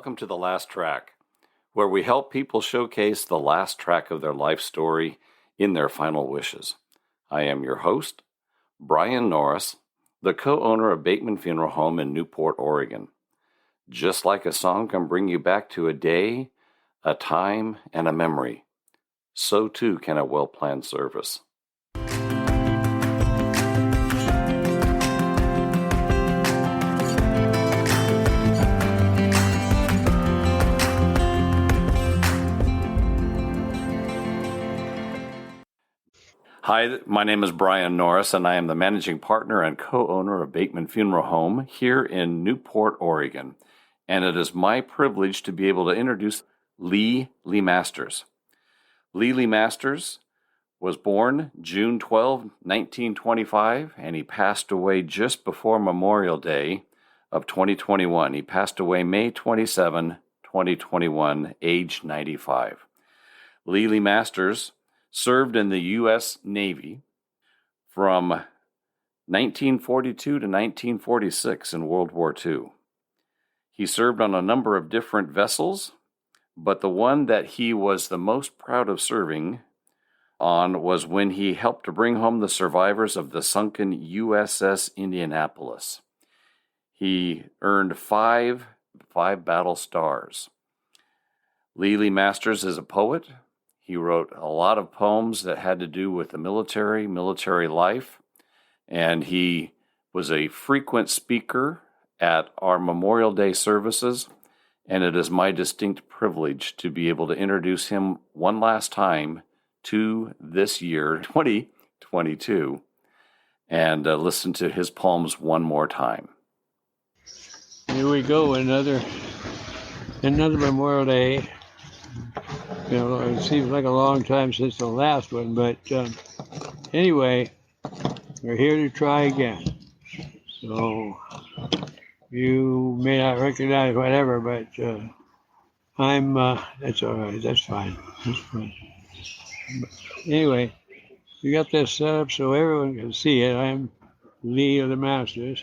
welcome to The Last Track, where we help people showcase the last track of their life story in their final wishes. I am your host, Brian Norris, the co-owner of Bateman Funeral Home in Newport, Oregon. Just like a song can bring you back to a day, a time, and a memory, so too can a well-planned service. Hi, my name is Brian Norris, and I am the managing partner and co-owner of Bateman Funeral Home here in Newport, Oregon. And it is my privilege to be able to introduce Lee LeMasters. Lee LeMasters was born June 12, 1925, and he passed away just before Memorial Day of 2021. He passed away May 27, 2021, age 95. Lee LeMasters served in the U.S. Navy from 1942 to 1946 in World War II. He served on a number of different vessels, but the one that he was the most proud of serving on was when he helped to bring home the survivors of the sunken USS Indianapolis. He earned five battle stars. Lee LeMasters is a poet. He wrote a lot of poems that had to do with the military life, and he was a frequent speaker at our Memorial Day services, and it is my distinct privilege to be able to introduce him one last time to this year, 2022, and listen to his poems one more time. Here we go, another Memorial Day. You know, it seems like a long time since the last one, but anyway, we're here to try again. So you may not recognize whatever, but that's all right. That's fine. But anyway, we got this set up so everyone can see it. I'm Lee LeMasters.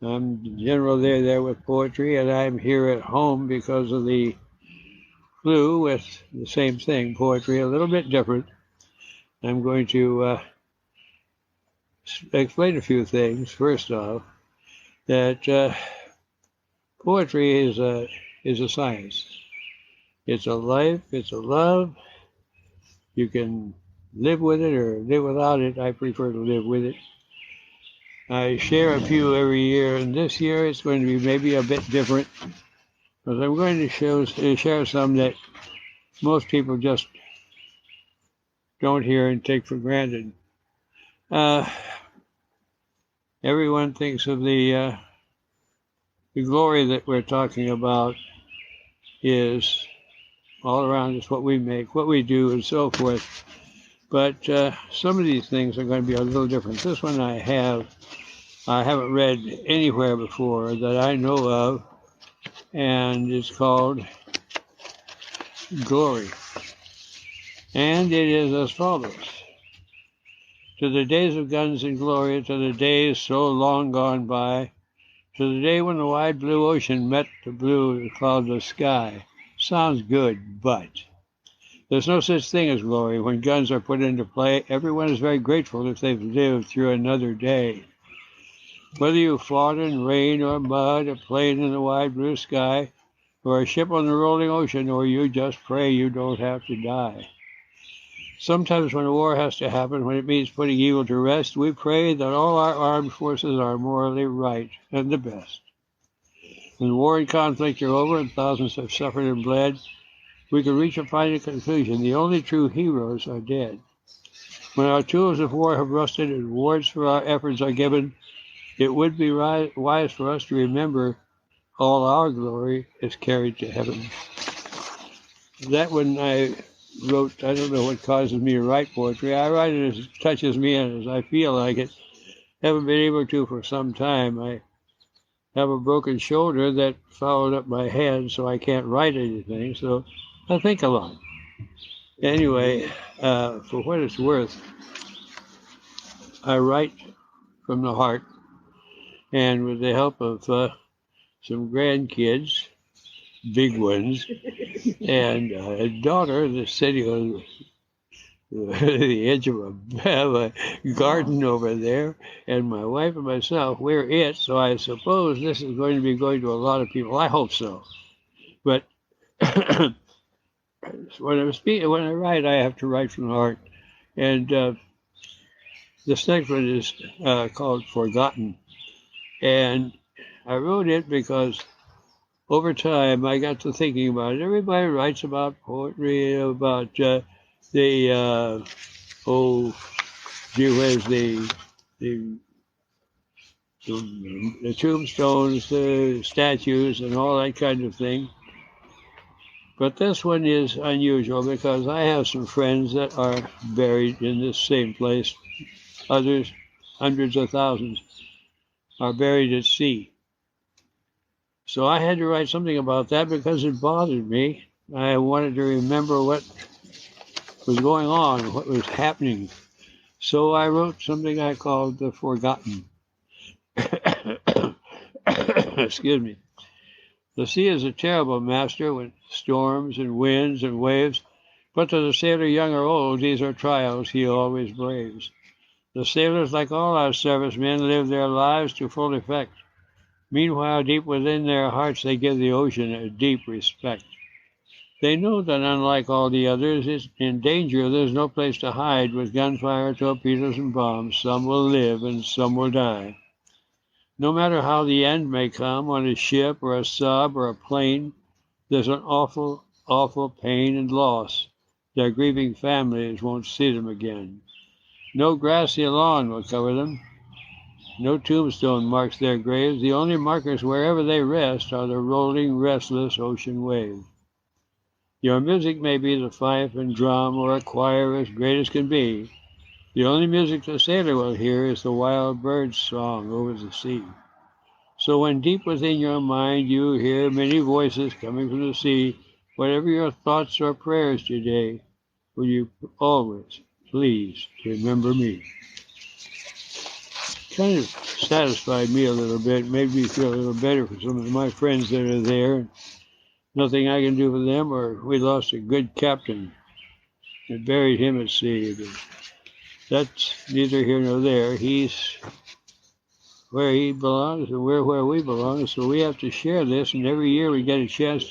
I'm the general there with poetry, and I'm here at home because of the flu with the same thing, poetry, a little bit different. I'm going to explain a few things. First off, that poetry is a science. It's a life, it's a love. You can live with it or live without it. I prefer to live with it. I share a few every year, and this year it's going to be maybe a bit different, because I'm going to share some that most people just don't hear and take for granted. Everyone thinks of the glory that we're talking about is all around us, what we make, what we do, and so forth. But some of these things are going to be a little different. This one I haven't read anywhere before that I know of, and it's called Glory. And it is as follows. To the days of guns and glory, to the days so long gone by, to the day when the wide blue ocean met the blue cloudless sky. Sounds good, but there's no such thing as glory. When guns are put into play, everyone is very grateful if they've lived through another day. Whether you fought in rain or mud, a plane in the wide blue sky, or a ship on the rolling ocean, or you just pray you don't have to die. Sometimes when a war has to happen, when it means putting evil to rest, we pray that all our armed forces are morally right and the best. When war and conflict are over and thousands have suffered and bled, we can reach a final conclusion. The only true heroes are dead. When our tools of war have rusted and rewards for our efforts are given, it would be wise for us to remember all our glory is carried to heaven. That one I wrote, I don't know what causes me to write poetry. I write it as it touches me and as I feel like it. Haven't been able to for some time. I have a broken shoulder that fouled up my head, so I can't write anything, so I think a lot. Anyway, for what it's worth, I write from the heart, and with the help of some grandkids, big ones, and a daughter that's sitting on the edge of a garden over there, and my wife and myself, we're it, so I suppose this is going to be going to a lot of people. I hope so. But when I write, I have to write from the heart. And this next one is called Forgotten. And I wrote it because over time I got to thinking about it. Everybody writes about poetry, about where's the tombstones, the statues, and all that kind of thing. But this one is unusual because I have some friends that are buried in this same place. Others, hundreds of thousands, are buried at sea. So I had to write something about that because it bothered me. I wanted to remember what was going on, what was happening. So I wrote something I called The Forgotten. Excuse me. The sea is a terrible master with storms and winds and waves, but to the sailor young or old, these are trials he always braves. The sailors, like all our servicemen, live their lives to full effect. Meanwhile, deep within their hearts, they give the ocean a deep respect. They know that unlike all the others, it's in danger there's no place to hide with gunfire, torpedoes, and bombs. Some will live and some will die. No matter how the end may come on a ship or a sub or a plane, there's an awful, awful pain and loss. Their grieving families won't see them again. No grassy lawn will cover them. No tombstone marks their graves. The only markers wherever they rest are the rolling, restless ocean waves. Your music may be the fife and drum or a choir as great as can be. The only music the sailor will hear is the wild bird's song over the sea. So when deep within your mind you hear many voices coming from the sea, whatever your thoughts or prayers today, will you always please remember me? Kind of satisfied me a little bit, made me feel a little better for some of my friends that are there. Nothing I can do for them, or we lost a good captain and buried him at sea. But that's neither here nor there. He's where he belongs and we're where we belong, so we have to share this, and every year we get a chance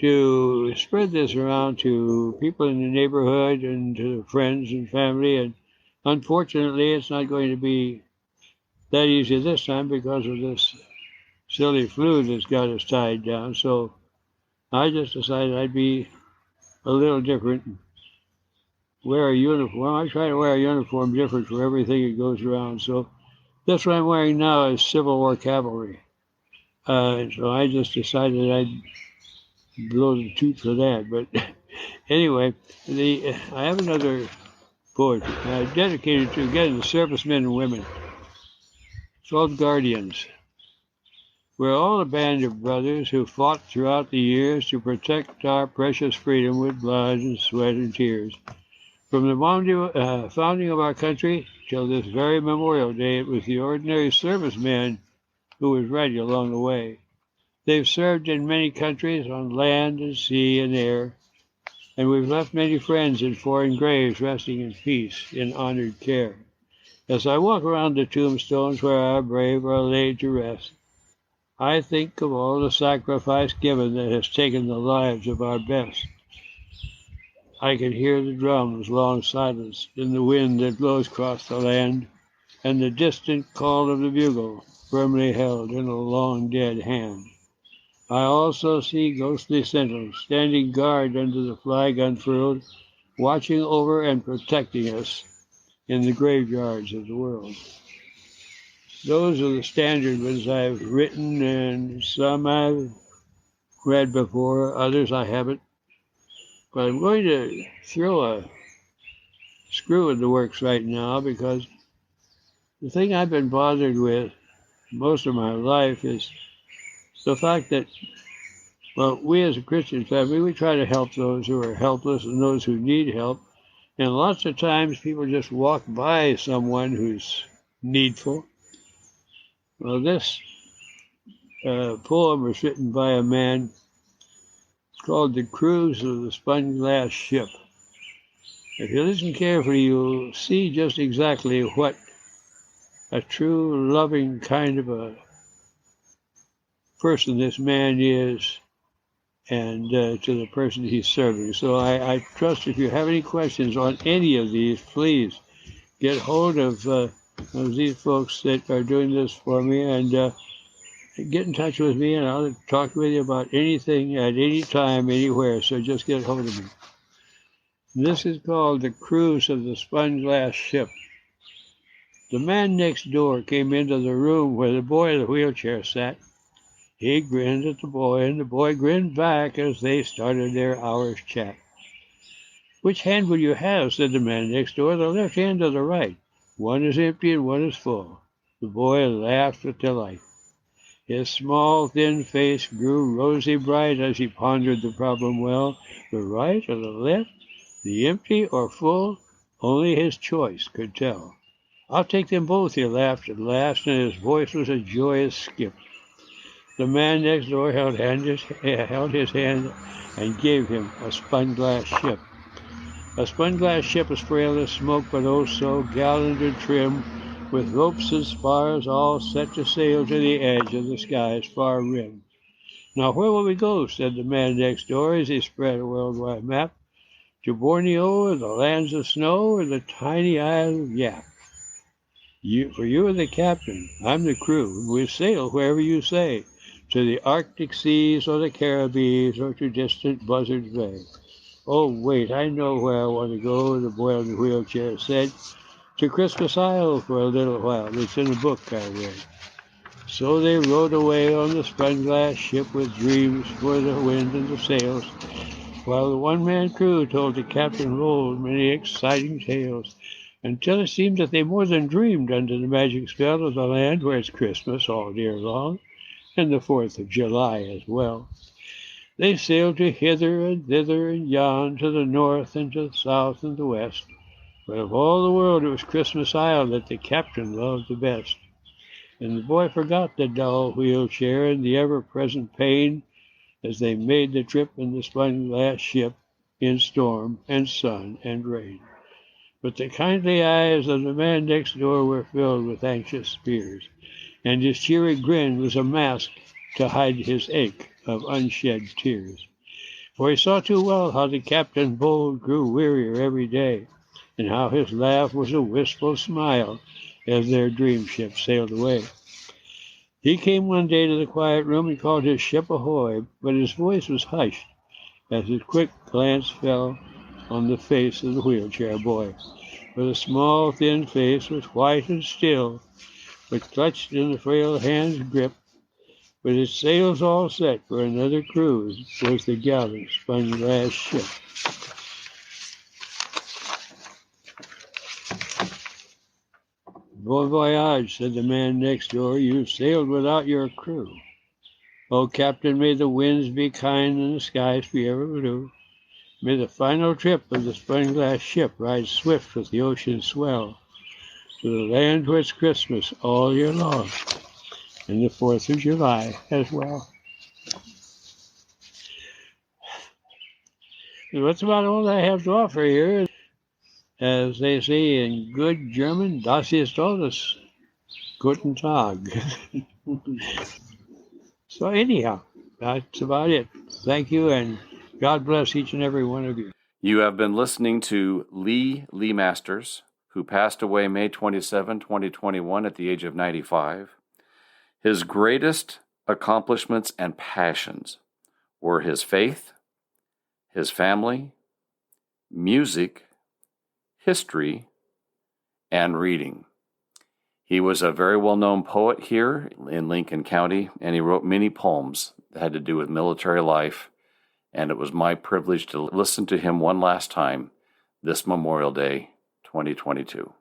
to spread this around to people in the neighborhood and to friends and family, and unfortunately it's not going to be that easy this time because of this silly flu that's got us tied down. So I just decided I'd be a little different, wear a uniform. I try to wear a uniform different for everything that goes around. So this one I'm wearing now is Civil War cavalry. So I just decided I'd blow the toot for that. But anyway, I have another poetry dedicated to, again, the servicemen and women. It's called Guardians. We're all a band of brothers who fought throughout the years to protect our precious freedom with blood and sweat and tears. From the founding of our country till this very Memorial Day, it was the ordinary serviceman who was ready along the way. They've served in many countries on land and sea and air, and we've left many friends in foreign graves resting in peace in honored care. As I walk around the tombstones where our brave are laid to rest, I think of all the sacrifice given that has taken the lives of our best. I can hear the drums long silenced in the wind that blows across the land, and the distant call of the bugle firmly held in a long dead hand. I also see ghostly sentinels standing guard under the flag unfurled, watching over and protecting us in the graveyards of the world. Those are the standard ones I've written, and some I've read before, others I haven't. But I'm going to throw a screw in the works right now, because the thing I've been bothered with most of my life is the fact that, well, we as a Christian family, we try to help those who are helpless and those who need help. And lots of times people just walk by someone who's needful. Well, this poem was written by a man called The Cruise of the Spun-Glass Ship. If you listen carefully, you'll see just exactly what a true, loving kind of a person this man is, and to the person he's serving. So I trust if you have any questions on any of these, please get hold of these folks that are doing this for me, and get in touch with me, and I'll talk with you about anything at any time, anywhere. So just get hold of me. This is called The Cruise of the Spun-Glass Ship. The man next door came into the room where the boy in the wheelchair sat. He grinned at the boy, and the boy grinned back as they started their hour's chat. "Which hand will you have?" said the man next door. "The left hand or the right? One is empty and one is full." The boy laughed with delight. His small, thin face grew rosy bright as he pondered the problem well. The right or the left? The empty or full? Only his choice could tell. "I'll take them both," he laughed at last, and his voice was a joyous skip. The man next door held his hand and gave him a spun-glass ship. A spun-glass ship is frail as smoke, but oh so gallant and trim, with ropes and spars all set to sail to the edge of the sky's far rim. "Now where will we go?" said the man next door as he spread a worldwide map. "To Borneo or the lands of snow or the tiny isle of Yap? For you are the captain, I'm the crew, and we'll sail wherever you say, to the Arctic seas or the Caribbees or to distant Buzzards Bay." "Oh, wait, I know where I want to go," the boy in the wheelchair said. "To Christmas Isle for a little while. It's in a book I read." So they rowed away on the spun-glass ship with dreams for the wind and the sails, while the one-man crew told the captain rolled many exciting tales, until it seemed that they more than dreamed under the magic spell of the land where it's Christmas all year long, and the 4th of July as well. They sailed to hither and thither and yon, to the north and to the south and the west, but of all the world it was Christmas Isle that the captain loved the best. And the boy forgot the dull wheelchair and the ever-present pain as they made the trip in the spun-glass ship in storm and sun and rain. But the kindly eyes of the man next door were filled with anxious fears, and his cheery grin was a mask to hide his ache of unshed tears. For he saw too well how the captain bold grew wearier every day, and how his laugh was a wistful smile as their dream ship sailed away. He came one day to the quiet room and called his ship ahoy, but his voice was hushed as his quick glance fell on the face of the wheelchair boy. For the small, thin face was white and still, but clutched in the frail hand's grip. With its sails all set for another cruise was the gallant spun-glass ship. "Bon voyage," said the man next door. "You've sailed without your crew. Oh, Captain, may the winds be kind and the skies be ever blue. May the final trip of the spun-glass ship ride swift with the ocean swell, to the land where it's Christmas all year long, and the 4th of July as well." And that's about all I have to offer here. As they say in good German, das ist alles. Guten Tag. So anyhow, that's about it. Thank you, and God bless each and every one of you. You have been listening to Lee LeMasters, who passed away May 27, 2021 at the age of 95. His greatest accomplishments and passions were his faith, his family, music, history, and reading. He was a very well-known poet here in Lincoln County, and he wrote many poems that had to do with military life, and it was my privilege to listen to him one last time this Memorial Day, 2022.